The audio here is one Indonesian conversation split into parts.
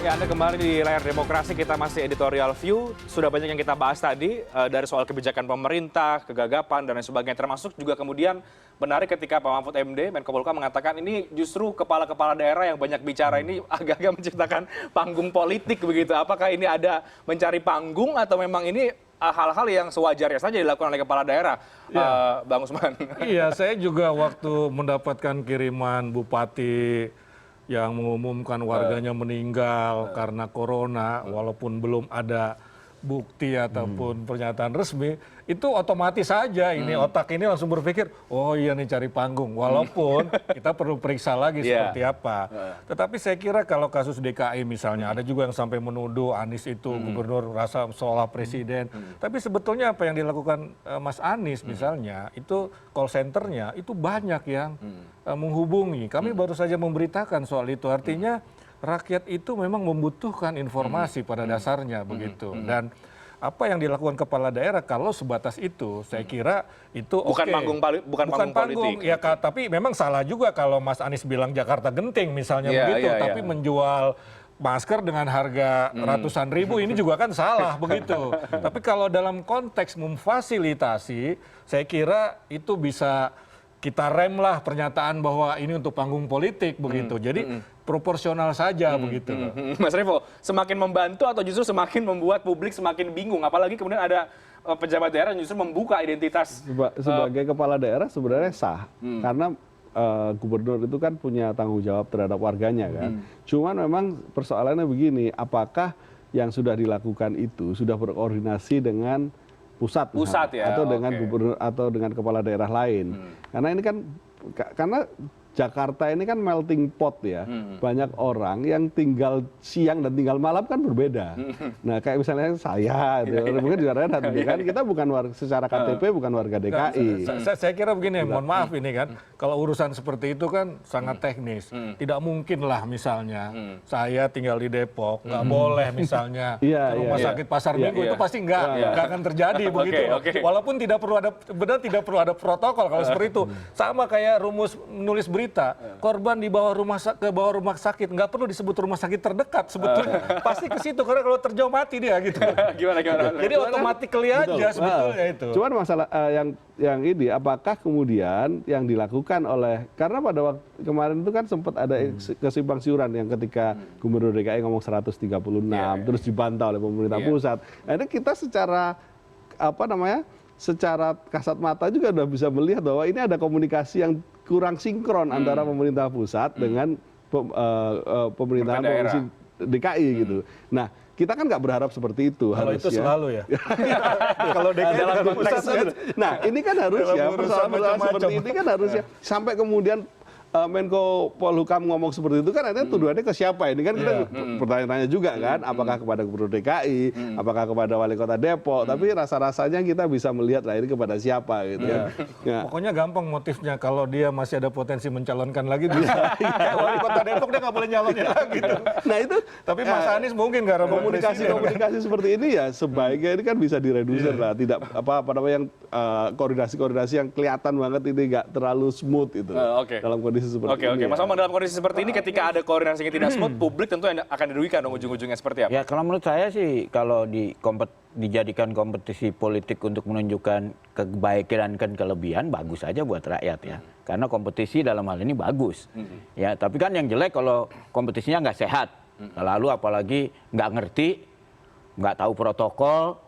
Ya, Anda kembali di layar demokrasi, kita masih editorial view. Sudah banyak yang kita bahas tadi, dari soal kebijakan pemerintah, kegagapan, dan lain sebagainya. Termasuk juga kemudian menarik ketika Pak Mahfud MD, Menko Polhukam mengatakan ini justru kepala-kepala daerah yang banyak bicara ini agak-agak menciptakan panggung politik begitu. Apakah ini ada mencari panggung atau memang ini hal-hal yang sewajarnya saja dilakukan oleh kepala daerah, Bang Usman? Iya, saya juga waktu mendapatkan kiriman bupati yang mengumumkan warganya meninggal karena corona, walaupun belum ada bukti ataupun pernyataan resmi, itu otomatis saja ini otak ini langsung berpikir, oh iya nih cari panggung, walaupun kita perlu periksa lagi seperti apa. Tetapi saya kira kalau kasus DKI misalnya, ada juga yang sampai menuduh Anies itu gubernur rasa seolah presiden. Tapi sebetulnya apa yang dilakukan Mas Anies misalnya, itu call centernya itu banyak yang menghubungi. Kami baru saja memberitakan soal itu, artinya rakyat itu memang membutuhkan informasi pada dasarnya begitu. Dan apa yang dilakukan kepala daerah kalau sebatas itu, saya kira itu bukan panggung politik. Ya, tapi memang salah juga kalau Mas Anies bilang Jakarta genting misalnya begitu, tapi menjual masker dengan harga ratusan ribu ini juga kan salah begitu. Tapi kalau dalam konteks memfasilitasi, saya kira itu bisa kita rem lah pernyataan bahwa ini untuk panggung politik begitu. Jadi proporsional saja begitu. Mas Revo, semakin membantu atau justru semakin membuat publik semakin bingung? Apalagi kemudian ada pejabat daerah yang justru membuka identitas. Sebagai kepala daerah sebenarnya sah. Karena gubernur itu kan punya tanggung jawab terhadap warganya kan. Cuman memang persoalannya begini, apakah yang sudah dilakukan itu sudah berkoordinasi dengan pusat ya, atau dengan gubernur atau dengan kepala daerah lain. Karena ini kan karena Jakarta ini kan melting pot ya. Banyak orang yang tinggal siang dan tinggal malam kan berbeda. Nah, kayak misalnya saya mungkin juga Renat kan kita bukan warga secara KTP bukan warga DKI. Saya kira begini, mohon maaf ini kan, kalau urusan seperti itu kan sangat teknis. Tidak mungkin lah misalnya saya tinggal di Depok, nggak boleh misalnya ke rumah sakit Pasar Minggu, itu pasti nggak akan terjadi begitu. Walaupun tidak perlu ada protokol kalau seperti itu. Sama kayak rumus menulis berita. Korban dibawa ke bawah rumah sakit, nggak perlu disebut rumah sakit terdekat sebetulnya. Pasti ke situ karena kalau terjauh mati dia gitu. Gimana? Jadi otomatis aja sebetulnya itu. Cuman masalah yang ini, apakah kemudian yang dilakukan oleh, karena pada waktu kemarin itu kan sempat ada kesimpang siuran yang ketika Gubernur DKI ngomong 136, terus dibantah oleh pemerintah pusat. Nah, kita secara secara kasat mata juga sudah bisa melihat bahwa ini ada komunikasi yang kurang sinkron antara pemerintah pusat dengan pemerintahan provinsi DKI gitu. Nah, kita kan nggak berharap seperti itu. Kalau harusnya. itu selalu ya. Kalau DKI dalam konteks nah, ini kan harusnya persoalan seperti ini kan harusnya sampai kemudian Menko Polhukam ngomong seperti itu kan artinya tuduhannya ke siapa ini kan kita bertanya-tanya juga kan, apakah kepada Gubernur DKI, apakah kepada Wali Kota Depok, tapi rasa-rasanya kita bisa melihat lah ini kepada siapa gitu ya. Pokoknya gampang motifnya, kalau dia masih ada potensi mencalonkan lagi bisa. Wali Kota Depok dia nggak boleh nyalonin lagi. Nah itu, tapi Mas Anies mungkin karena komunikasi seperti ini ya sebaiknya ini kan bisa direduser lah, tidak yang koordinasi yang kelihatan banget ini nggak terlalu smooth itu dalam kondisi seperti ini. Oke. Mas Omang, dalam kondisi seperti ini ketika ada koordinasi yang tidak smooth, publik tentu akan dirugikan dong ujung-ujungnya seperti apa? Ya, kalau menurut saya sih kalau dijadikan kompetisi politik untuk menunjukkan kebaikan dan kelebihan, bagus saja buat rakyat ya. Karena kompetisi dalam hal ini bagus. Ya, tapi kan yang jelek kalau kompetisinya nggak sehat. Lalu apalagi nggak ngerti, nggak tahu protokol,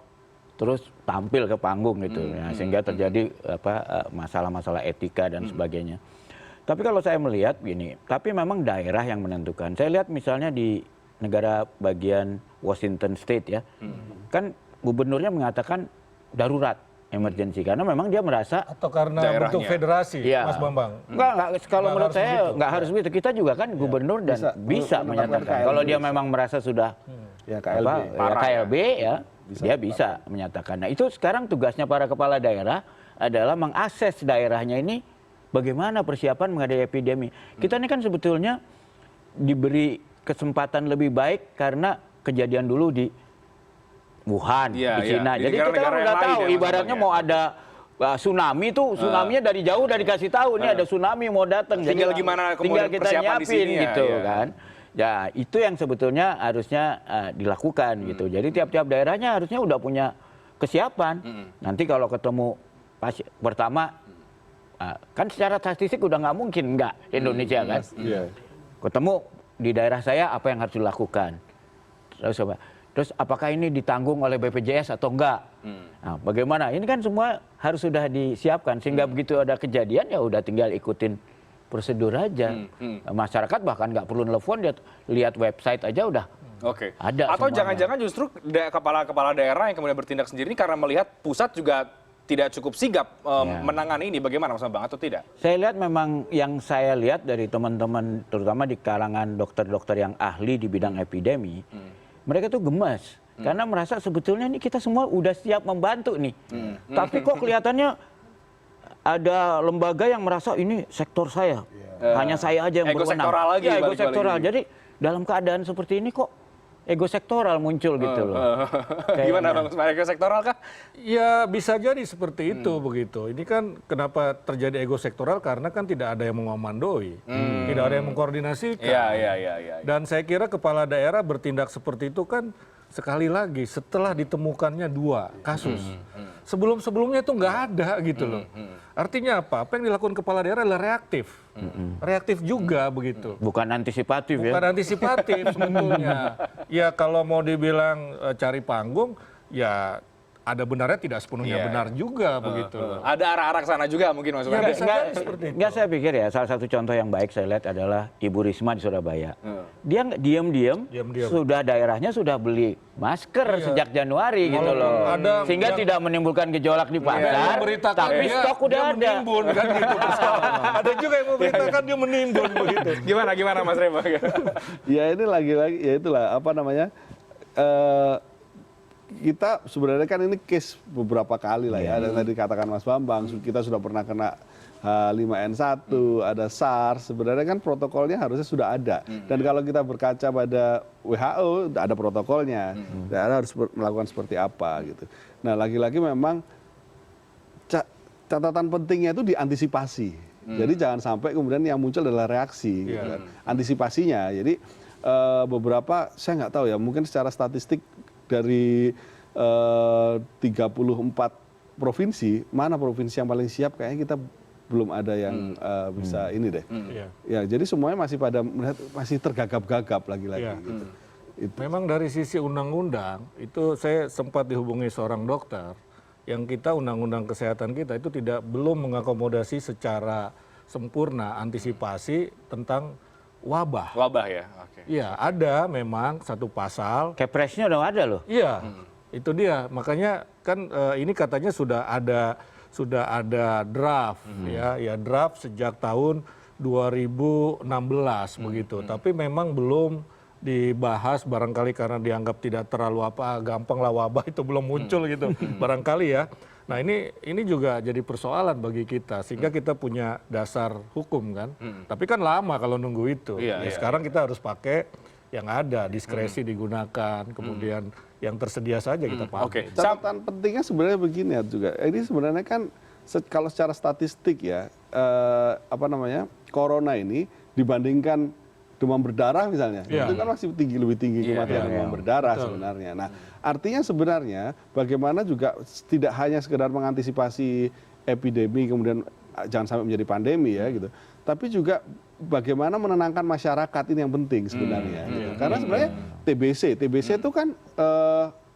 terus tampil ke panggung gitu. Ya, sehingga terjadi masalah-masalah etika dan sebagainya. Tapi kalau saya melihat gini, tapi memang daerah yang menentukan. Saya lihat misalnya di negara bagian Washington State ya, kan gubernurnya mengatakan darurat, emergency, karena memang dia merasa atau karena bentuk federasi, Mas Bambang. Enggak, kalau menurut saya nggak harus begitu. Kita juga kan gubernur dan bisa menyatakan. Kalau dia memang merasa sudah KLB ya, dia bisa menyatakan. Nah, itu sekarang tugasnya para kepala daerah adalah mengakses daerahnya ini. Bagaimana persiapan menghadapi epidemi? Kita ini kan sebetulnya diberi kesempatan lebih baik karena kejadian dulu di Wuhan, di Cina. Jadi kita kan udah tahu, ibaratnya mau ada tsunami itu, tsunami-nya dari jauh udah dikasih tahu, ini ada tsunami mau datang. Tinggal gimana tinggal kita persiapan nyiapin gitu kan. Ya itu yang sebetulnya harusnya dilakukan gitu. Jadi tiap-tiap daerahnya harusnya udah punya kesiapan. Nanti kalau ketemu pertama, kan secara statistik udah nggak mungkin nggak Indonesia kan. Ketemu di daerah saya apa yang harus dilakukan. Terus apakah ini ditanggung oleh BPJS atau enggak? Nah, bagaimana? Ini kan semua harus sudah disiapkan sehingga begitu ada kejadian ya udah tinggal ikutin prosedur aja. Masyarakat bahkan nggak perlu nelfon, lihat website aja udah. Oke. Ada. Atau semuanya. jangan-jangan justru kepala-kepala daerah yang kemudian bertindak sendiri karena melihat pusat juga tidak cukup sigap menangani ini, bagaimana Mas Bambang, atau tidak? Saya lihat memang yang saya lihat dari teman-teman terutama di kalangan dokter-dokter yang ahli di bidang epidemi, mereka tuh gemas karena merasa sebetulnya ini kita semua udah siap membantu nih. Tapi kok kelihatannya ada lembaga yang merasa ini sektor saya. Hanya saya aja yang Ego berwenang. sektoral lagi, Ya, ego balik-balik sektoral. ini. Jadi dalam keadaan seperti ini kok ego sektoral muncul gitu loh. Gimana Bang? Ego sektoral kah? Ya bisa jadi seperti itu begitu. Ini kan kenapa terjadi ego sektoral karena kan tidak ada yang mengomandoi, tidak ada yang mengkoordinasikan. Iya. Dan saya kira kepala daerah bertindak seperti itu kan sekali lagi setelah ditemukannya 2 kasus. Sebelum-sebelumnya itu nggak ada gitu loh. Artinya apa? Apa yang dilakukan kepala daerah adalah reaktif. Reaktif juga begitu. Bukan antisipatif ya. Bukan antisipatif sebetulnya. Ya kalau mau dibilang cari panggung, ya ada benarnya tidak sepenuhnya benar juga begitu. Ada arah-arah ke sana juga mungkin Mas Bambang. bisa jadi seperti itu. Enggak, saya pikir ya salah satu contoh yang baik saya lihat adalah Ibu Risma di Surabaya. Dia diam-diam sudah daerahnya sudah beli masker sejak Januari gitu loh. Sehingga tidak menimbulkan gejolak di pasar, tapi stok udah ada. Menimbun, kan gitu. Ada juga yang memberitakan dia menimbun begitu. Gimana Mas Reba? Ya ini lagi-lagi ya itulah apa namanya, kita sebenarnya kan ini case beberapa kali lah ya. Dan tadi dikatakan Mas Bambang, kita sudah pernah kena H5N1, ada SARS. Sebenarnya kan protokolnya harusnya sudah ada. Dan kalau kita berkaca pada WHO, ada protokolnya. Daerah harus melakukan seperti apa gitu. Nah lagi-lagi memang catatan pentingnya itu diantisipasi. Jadi jangan sampai kemudian yang muncul adalah reaksi. Gitu kan. Antisipasinya. Jadi beberapa, saya nggak tahu ya, mungkin secara statistik dari 34 provinsi, mana provinsi yang paling siap, kayaknya kita belum ada yang bisa ini deh. Ya, jadi semuanya masih pada melihat masih tergagap-gagap lagi-lagi. Gitu. Memang dari sisi undang-undang, itu saya sempat dihubungi seorang dokter, yang kita undang-undang kesehatan kita itu belum mengakomodasi secara sempurna antisipasi tentang wabah. Wabah ya, oke. Iya, ada memang satu pasal. Kepresnya udah ada loh. Iya, itu dia. Makanya kan ini katanya sudah ada draft ya draft sejak tahun 2016 begitu. Tapi memang belum dibahas barangkali karena dianggap tidak terlalu gampang lah wabah itu belum muncul gitu barangkali ya. Nah ini juga jadi persoalan bagi kita sehingga kita punya dasar hukum kan. Tapi kan lama kalau nunggu itu. Sekarang kita harus pakai yang ada, diskresi digunakan, kemudian yang tersedia saja kita pakai. Catatan pentingnya sebenarnya begini ya juga. Ini sebenarnya kan kalau secara statistik ya corona ini dibandingkan demam berdarah misalnya, itu kan masih lebih tinggi kematian demam berdarah sebenarnya. Nah, artinya sebenarnya bagaimana juga tidak hanya sekedar mengantisipasi epidemi kemudian jangan sampai menjadi pandemi ya gitu, tapi juga bagaimana menenangkan masyarakat, ini yang penting sebenarnya. Gitu. Karena sebenarnya TBC itu kan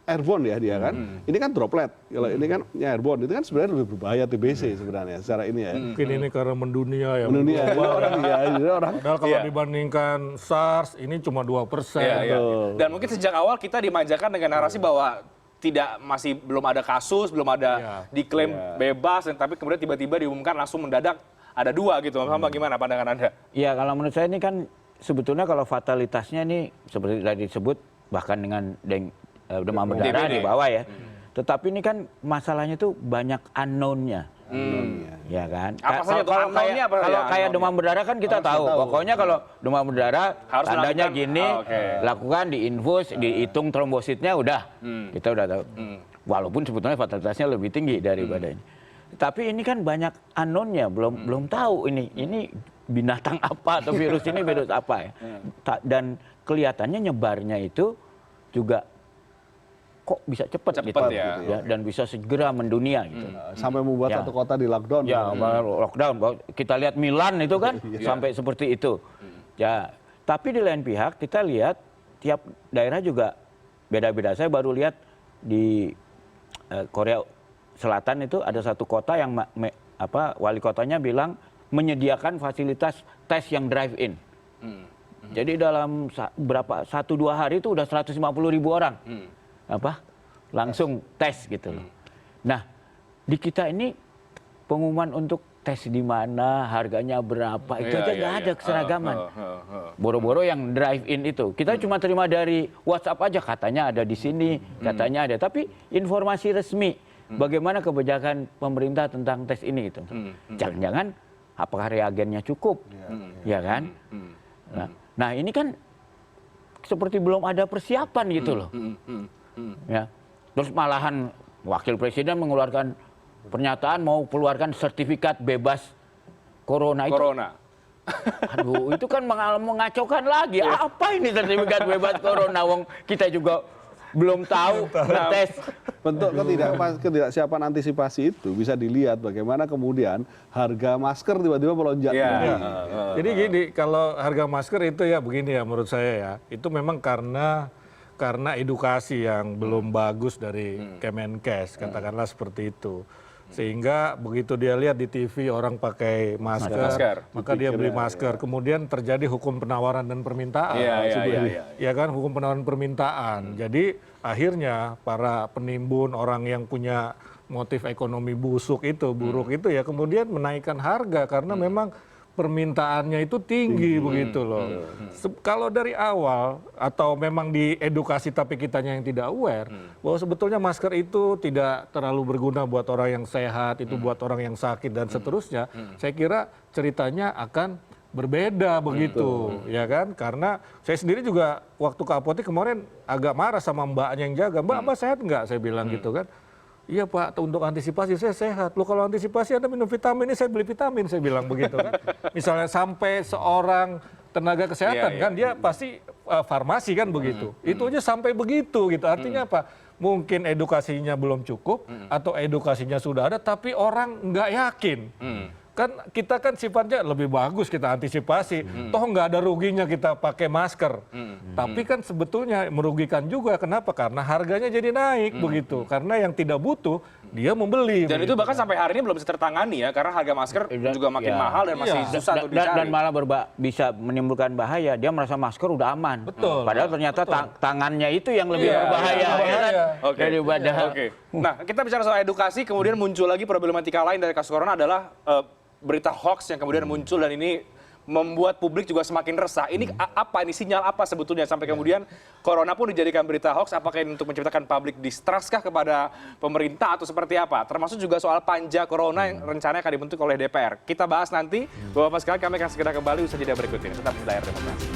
airborne ya dia kan, ini kan droplet. Kalau ini kan airborne, itu kan sebenarnya lebih berbahaya TBC sebenarnya secara ini ya. Mungkin ini karena mendunia ya. Mendunia, orang. Padahal kalau dibandingkan SARS ini cuma 2%. Dan mungkin sejak awal kita dimanjakan dengan narasi bahwa masih belum ada kasus, belum ada diklaim bebas, tapi kemudian tiba-tiba diumumkan langsung mendadak ada 2 gitu. Sama gimana pandangan Anda? Iya, kalau menurut saya ini kan sebetulnya kalau fatalitasnya ini seperti tadi disebut bahkan dengan demam berdarah di bawah ya. Tetapi ini kan masalahnya tuh banyak unknown-nya. Ya kan? Apa saja tuh unknown-nya? Kalau kayak demam berdarah kan kita tahu. Pokoknya kalau demam berdarah harus tandanya gini, lakukan diinfus, dihitung trombositnya udah. Kita udah tahu. Walaupun sebetulnya fatalitasnya lebih tinggi daripada ini. Tapi ini kan banyak unknown-nya, belum tahu ini binatang apa atau virus ini virus apa ya. Dan kelihatannya nyebarnya itu juga kok bisa cepat gitu ya. dan bisa segera mendunia gitu. Sampai membuat Ya. satu kota di lockdown. Ya, lockdown. Kita lihat Milan itu kan sampai seperti itu. Ya, tapi di lain pihak kita lihat tiap daerah juga beda-beda. Saya baru lihat di Korea Selatan itu ada satu kota yang wali kotanya bilang menyediakan fasilitas tes yang drive-in. Jadi dalam 1-2 hari itu udah 150.000 orang. Langsung tes gitu loh. Nah, di kita ini pengumuman untuk tes di mana, harganya berapa, itu aja nggak ada keseragaman. Boro-boro yang drive-in itu, kita cuma terima dari WhatsApp aja, katanya ada di sini, katanya ada. Tapi informasi resmi, bagaimana kebijakan pemerintah tentang tes ini gitu. Jangan-jangan apakah reagennya cukup, ya kan? Nah ini kan seperti belum ada persiapan gitu loh. Ya. Terus malahan wakil presiden mengeluarkan pernyataan mau keluarkan sertifikat bebas corona itu. Aduh, itu kan mengacaukan lagi. Apa ini sertifikat bebas corona? Wong kita juga belum tahu ngetes. Bentuk ketidaksiapan antisipasi itu bisa dilihat bagaimana kemudian harga masker tiba-tiba melonjak. Jadi gini, kalau harga masker itu ya begini ya menurut saya ya, itu memang karena edukasi yang belum bagus dari Kemenkes, katakanlah seperti itu. Sehingga begitu dia lihat di TV orang pakai masker. Maka dia beli masker. Kemudian terjadi hukum penawaran dan permintaan. Ya kan, hukum penawaran permintaan. Jadi akhirnya para penimbun, orang yang punya motif ekonomi buruk itu ya kemudian menaikkan harga karena memang permintaannya itu tinggi begitu loh. Kalau dari awal atau memang diedukasi tapi kitanya yang tidak aware bahwa sebetulnya masker itu tidak terlalu berguna buat orang yang sehat, itu buat orang yang sakit dan seterusnya, saya kira ceritanya akan berbeda begitu, ya kan? Karena saya sendiri juga waktu ke apotek kemarin agak marah sama mbaknya yang jaga, mbak sehat nggak? Saya bilang gitu kan. Iya Pak, untuk antisipasi saya sehat. Loh kalau antisipasi Anda minum vitamin ini, saya beli vitamin, saya bilang begitu kan. Misalnya sampai seorang tenaga kesehatan kan, dia pasti farmasi kan begitu. Itu aja sampai begitu gitu. Artinya apa? Mungkin edukasinya belum cukup atau edukasinya sudah ada, tapi orang nggak yakin. Kan kita kan sifatnya lebih bagus kita antisipasi, toh nggak ada ruginya kita pakai masker. Tapi kan sebetulnya merugikan juga, kenapa? Karena harganya jadi naik begitu. Karena yang tidak butuh dia membeli. Dan itu bahkan sampai hari ini belum bisa tertangani ya, karena harga masker juga makin mahal dan masih susah untuk dicari. Dan malah bisa menimbulkan bahaya. Dia merasa masker udah aman. Betul. Padahal ternyata tangannya itu yang lebih berbahaya. Daripada. Nah, kita bicara soal edukasi, kemudian muncul lagi problematika lain dari kasus corona adalah berita hoax yang kemudian muncul dan ini membuat publik juga semakin resah. Ini apa? Ini sinyal apa sebetulnya sampai kemudian corona pun dijadikan berita hoax? Apakah ini untuk menciptakan public distrust kah kepada pemerintah atau seperti apa? Termasuk juga soal panja corona yang rencananya akan dibentuk oleh DPR. Kita bahas nanti. Bapak-bapak sekalian, kami akan segera kembali usaha jeda berikut ini. Tetap di layar demokrasi.